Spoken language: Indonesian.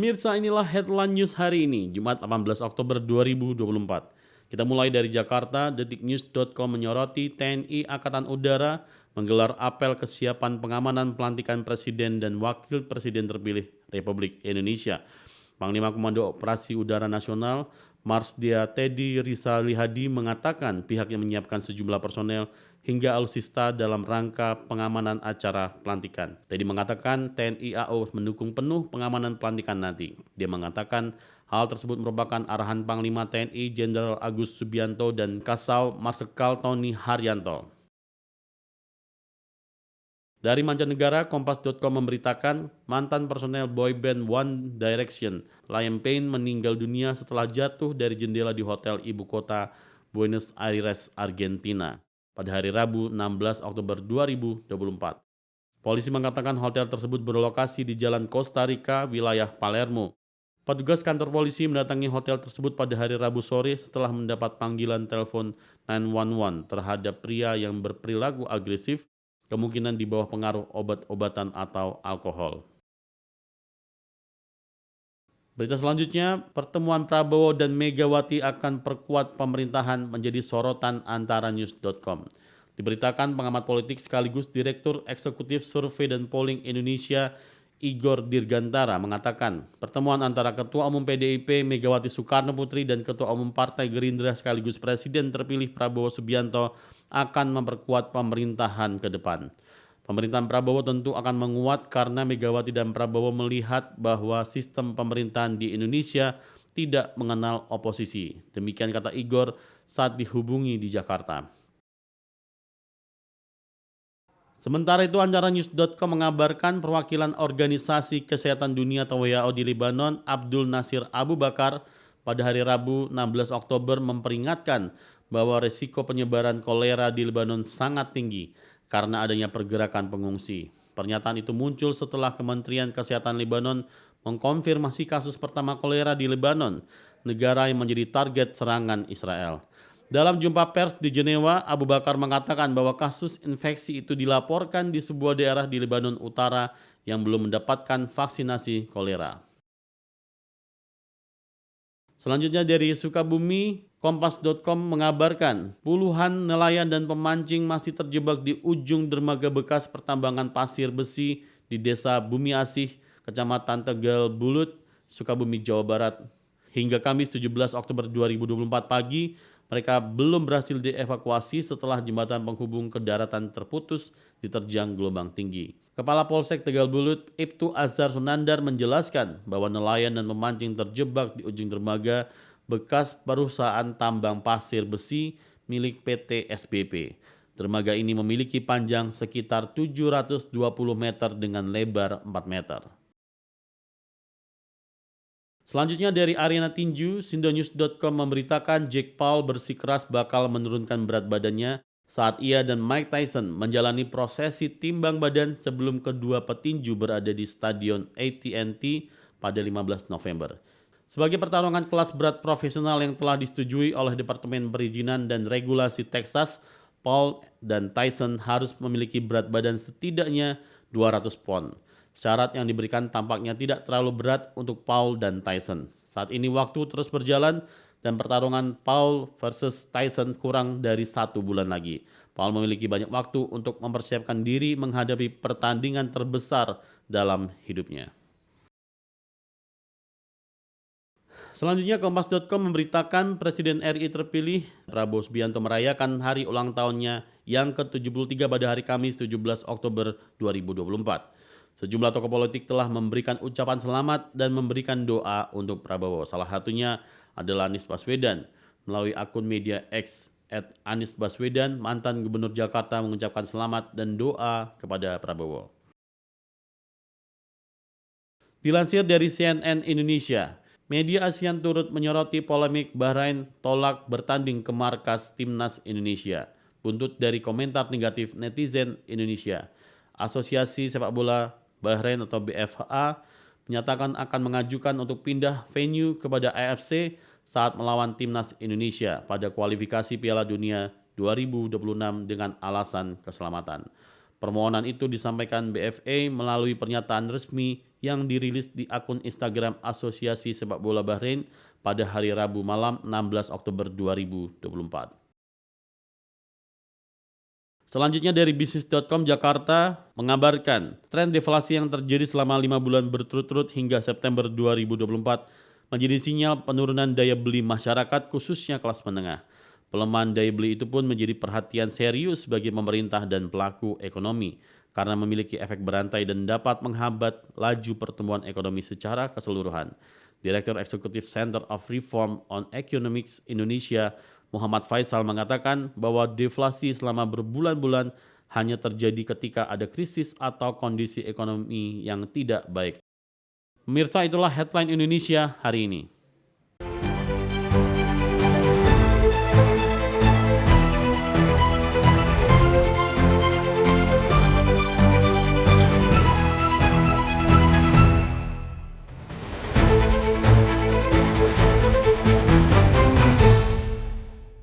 Pemirsa, inilah headline news hari ini, Jumat 18 Oktober 2024. Kita mulai dari Jakarta. Detiknews.com menyoroti TNI Angkatan Udara menggelar apel kesiapan pengamanan pelantikan Presiden dan Wakil Presiden terpilih Republik Indonesia. Panglima Komando Operasi Udara Nasional Marsdia Teddy Rizalihadi mengatakan pihaknya menyiapkan sejumlah personel hingga alutsista dalam rangka pengamanan acara pelantikan. Teddy mengatakan TNI AU mendukung penuh pengamanan pelantikan nanti. Dia mengatakan hal tersebut merupakan arahan Panglima TNI Jenderal Agus Subianto dan Kasau Marsikal Tony Haryanto. Dari mancanegara, Kompas.com memberitakan mantan personel boyband One Direction, Liam Payne, meninggal dunia setelah jatuh dari jendela di hotel ibu kota Buenos Aires, Argentina, pada hari Rabu 16 Oktober 2024. Polisi mengatakan hotel tersebut berlokasi di Jalan Costa Rica, wilayah Palermo. Petugas kantor polisi mendatangi hotel tersebut pada hari Rabu sore setelah mendapat panggilan telepon 911 terhadap pria yang berperilaku agresif, kemungkinan di bawah pengaruh obat-obatan atau alkohol. Berita selanjutnya, pertemuan Prabowo dan Megawati akan perkuat pemerintahan menjadi sorotan antara news.com. Diberitakan pengamat politik sekaligus Direktur Eksekutif Survei dan Polling Indonesia Igor Dirgantara mengatakan pertemuan antara Ketua Umum PDIP Megawati Soekarno Putri dan Ketua Umum Partai Gerindra sekaligus Presiden terpilih Prabowo Subianto akan memperkuat pemerintahan ke depan. Pemerintahan Prabowo tentu akan menguat karena Megawati dan Prabowo melihat bahwa sistem pemerintahan di Indonesia tidak mengenal oposisi. Demikian kata Igor saat dihubungi di Jakarta. Sementara itu, Antaranews.com mengabarkan perwakilan Organisasi Kesehatan Dunia atau WHO di Lebanon, Abdul Nasir Abu Bakar, pada hari Rabu 16 Oktober memperingatkan bahwa risiko penyebaran kolera di Lebanon sangat tinggi karena adanya pergerakan pengungsi. Pernyataan itu muncul setelah Kementerian Kesehatan Lebanon mengkonfirmasi kasus pertama kolera di Lebanon, negara yang menjadi target serangan Israel. Dalam jumpa pers di Jenewa, Abu Bakar mengatakan bahwa kasus infeksi itu dilaporkan di sebuah daerah di Lebanon Utara yang belum mendapatkan vaksinasi kolera. Selanjutnya dari Sukabumi, Kompas.com mengabarkan puluhan nelayan dan pemancing masih terjebak di ujung dermaga bekas pertambangan pasir besi di Desa Bumi Asih, Kecamatan Tegal Bulut, Sukabumi, Jawa Barat. Hingga Kamis 17 Oktober 2024 pagi, mereka belum berhasil dievakuasi setelah jembatan penghubung ke daratan terputus diterjang gelombang tinggi. Kepala Polsek Tegal Bulut, Ibtu Azhar Sunandar menjelaskan bahwa nelayan dan pemancing terjebak di ujung dermaga bekas perusahaan tambang pasir besi milik PT SBP. Dermaga ini memiliki panjang sekitar 720 meter dengan lebar 4 meter. Selanjutnya dari arena tinju, Sindonews.com memberitakan Jake Paul bersikeras bakal menurunkan berat badannya saat ia dan Mike Tyson menjalani prosesi timbang badan sebelum kedua petinju berada di Stadion AT&T pada 15 November. Sebagai pertarungan kelas berat profesional yang telah disetujui oleh Departemen Perizinan dan Regulasi Texas, Paul dan Tyson harus memiliki berat badan setidaknya 200 pon. Syarat yang diberikan tampaknya tidak terlalu berat untuk Paul dan Tyson. Saat ini waktu terus berjalan dan pertarungan Paul versus Tyson kurang dari 1 bulan lagi. Paul memiliki banyak waktu untuk mempersiapkan diri menghadapi pertandingan terbesar dalam hidupnya. Selanjutnya, Kompas.com memberitakan Presiden RI terpilih Prabowo Subianto merayakan hari ulang tahunnya yang ke-73 pada hari Kamis 17 Oktober 2024. Sejumlah tokoh politik telah memberikan ucapan selamat dan memberikan doa untuk Prabowo. Salah satunya adalah Anies Baswedan. Melalui akun media X @AnisBaswedan, mantan Gubernur Jakarta mengucapkan selamat dan doa kepada Prabowo. Dilansir dari CNN Indonesia, media ASEAN turut menyoroti polemik Bahrain tolak bertanding ke markas Timnas Indonesia. Buntut dari komentar negatif netizen Indonesia, Asosiasi Sepak Bola Bahrain atau BFA menyatakan akan mengajukan untuk pindah venue kepada AFC saat melawan Timnas Indonesia pada kualifikasi Piala Dunia 2026 dengan alasan keselamatan. Permohonan itu disampaikan BFA melalui pernyataan resmi yang dirilis di akun Instagram Asosiasi Sepak Bola Bahrain pada hari Rabu malam 16 Oktober 2024. Selanjutnya dari bisnis.com Jakarta mengabarkan tren deflasi yang terjadi selama 5 bulan berturut-turut hingga September 2024 menjadi sinyal penurunan daya beli masyarakat khususnya kelas menengah. Pelemahan daya beli itu pun menjadi perhatian serius bagi pemerintah dan pelaku ekonomi karena memiliki efek berantai dan dapat menghambat laju pertumbuhan ekonomi secara keseluruhan. Direktur Eksekutif Center of Reform on Economics Indonesia, Muhammad Faisal mengatakan bahwa deflasi selama berbulan-bulan hanya terjadi ketika ada krisis atau kondisi ekonomi yang tidak baik. Pemirsa, itulah headline Indonesia hari ini.